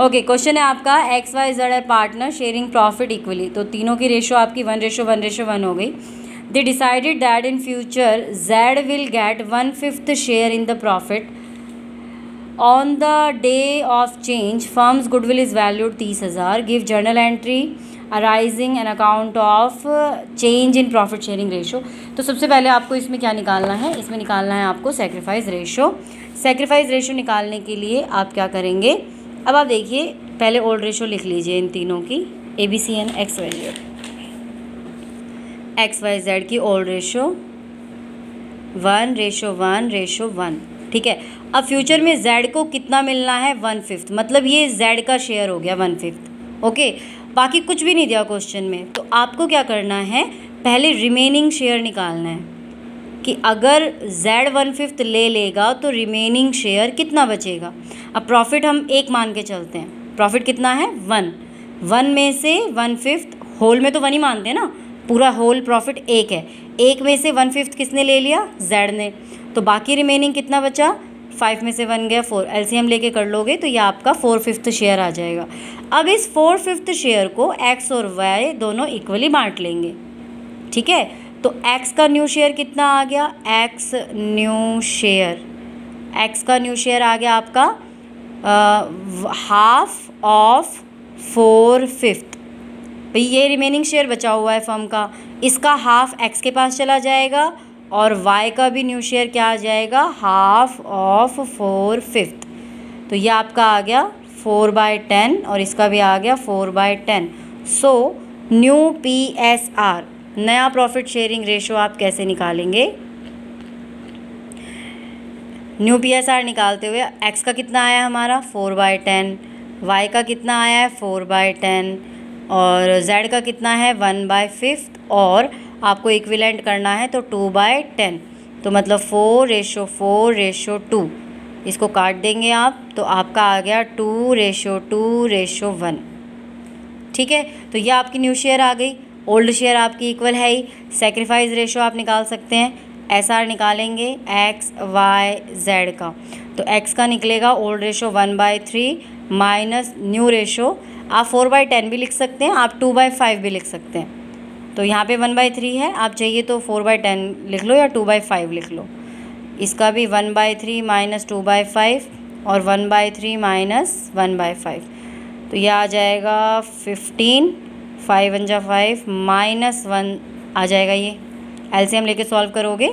Okay, question है आपका X Y Z are partner sharing profit equally. तो तीनों की रेशो आपकी 1:1:1 हो गई। They decided that in future Z will get 1/5 share in the profit. On the day of change firm's goodwill is valued 30,000। Give journal entry arising an account of change in profit sharing ratio. तो सबसे पहले आपको इसमें क्या निकालना है, इसमें निकालना है आपको सेक्रीफाइस रेशो। सेक्रीफाइस रेशो निकालने के लिए आप क्या करेंगे, अब आप देखिए पहले ओल्ड रेशो लिख लीजिए इन तीनों की, ABCN XYZ की ओल्ड रेशो 1:1:1, ठीक है। अब फ्यूचर में Z को कितना मिलना है, 1/5, मतलब ये Z का शेयर हो गया 1/5, ओके। बाकी कुछ भी नहीं दिया क्वेश्चन में, तो आपको क्या करना है, पहले रिमेनिंग शेयर निकालना है कि अगर Z 1/5 ले लेगा तो रिमेनिंग शेयर कितना बचेगा। अब प्रॉफिट हम 1 मान के चलते हैं, प्रॉफिट कितना है 1 में से 1/5, होल में तो 1 ही मानते हैं ना, पूरा होल प्रॉफिट 1 है, 1 में से 1/5 किसने ले लिया, Z ने। तो बाकी रिमेनिंग कितना बचा, 5 में से 1 गया 4, LCM लेके कर लोगे तो ये आपका 4/5 शेयर आ जाएगा। अब इस 4/5 शेयर को X और Y दोनों इक्वली बांट लेंगे, ठीक है। तो X का न्यू शेयर कितना आ गया, X का न्यू शेयर आ गया आपका हाफ ऑफ 4/5। भाई ये रिमेनिंग शेयर बचा हुआ है फर्म का, इसका हाफ X के पास चला जाएगा और Y का भी न्यू शेयर क्या आ जाएगा, हाफ ऑफ 4/5। तो ये आपका आ गया 4/10 और इसका भी आ गया 4/10। सो न्यू PSR, नया प्रॉफिट शेयरिंग रेशो आप कैसे निकालेंगे, न्यू PSR निकालते हुए X का कितना आया हमारा 4/10, Y का कितना आया है 4/10 और Z का कितना है 1/5 और आपको इक्विवेलेंट करना है तो 2/10, तो मतलब 4:4:2। इसको काट देंगे आप तो आपका आ गया 2:2:1, ठीक है। तो ये आपकी न्यू शेयर आ गई, ओल्ड शेयर आपकी इक्वल है ही। सेक्रीफाइस रेशो आप निकाल सकते हैं, SR निकालेंगे XYZ का, तो X का निकलेगा old ratio 1/3 minus new ratio, आप 4/10 भी लिख सकते हैं, आप 2/5 भी लिख सकते हैं। तो यहाँ पे 1/3 है, आप चाहिए तो 4/10 लिख लो या 2/5 लिख लो। इसका भी 1/3 माइनस 2/5 और 1/3 माइनस 1/5, तो यह आ जाएगा 15, 5 × 5 माइनस 1 आ जाएगा। ये LCM लेके सॉल्व करोगे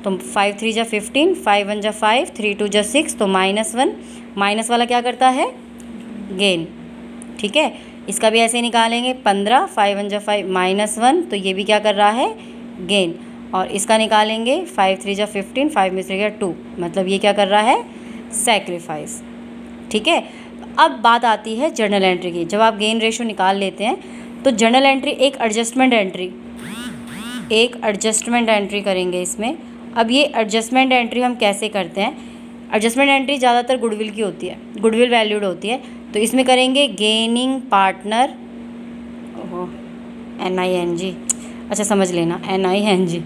तो 5 × 3 = 15, 5 × 5, 3 × 2 = 6, तो -1, माइनस वाला क्या करता है, गेन, ठीक है। इसका भी ऐसे निकालेंगे 15, 5 × 5 -1, तो ये भी क्या कर रहा है, गेन। और इसका निकालेंगे 5 × 3 = 15, 5 में से गया 2, मतलब ये क्या कर रहा है, सेक्रीफाइस, ठीक है। अब बात आती है जर्नल एंट्री की। जब आप गेन रेशो निकाल लेते हैं तो जर्नल एंट्री एक एडजस्टमेंट एंट्री करेंगे इसमें। अब ये एडजस्टमेंट एंट्री हम कैसे करते हैं, एडजस्टमेंट एंट्री ज़्यादातर गुडविल की होती है, गुडविल वैल्यूड होती है, तो इसमें करेंगे गेनिंग पार्टनर, NING, अच्छा समझ लेना, NING,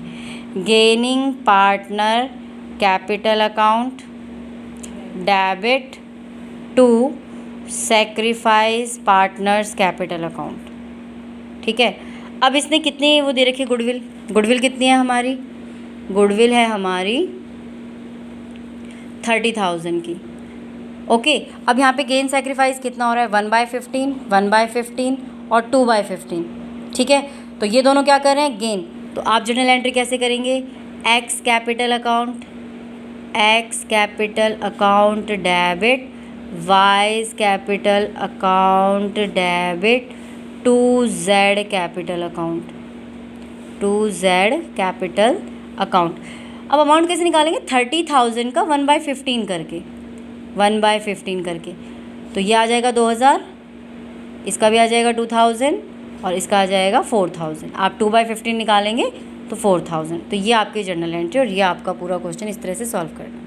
gaining partner capital account debit to sacrifice partners capital account, ठीक है। अब इसने कितनी वो दे रखी है, गुडविल कितनी है हमारी, गुडविल है हमारी 30,000 की, ओके। अब यहाँ पे गेन सेक्रीफाइस कितना हो रहा है, 1/15, 1/15 और 2/15, ठीक है। तो ये दोनों क्या कर रहे हैं, गेन। तो आप जर्नल एंट्री कैसे करेंगे, X capital account debit Y capital account debit to Z capital account. अब अमाउंट कैसे निकालेंगे, 30,000 का 1/15 करके, तो ये आ जाएगा 2,000, इसका भी आ जाएगा 2,000 और इसका आ जाएगा 4,000। आप 2/15 निकालेंगे तो 4,000। तो ये आपकी जर्नल एंट्री और ये आपका पूरा क्वेश्चन इस तरह से सॉल्व करना।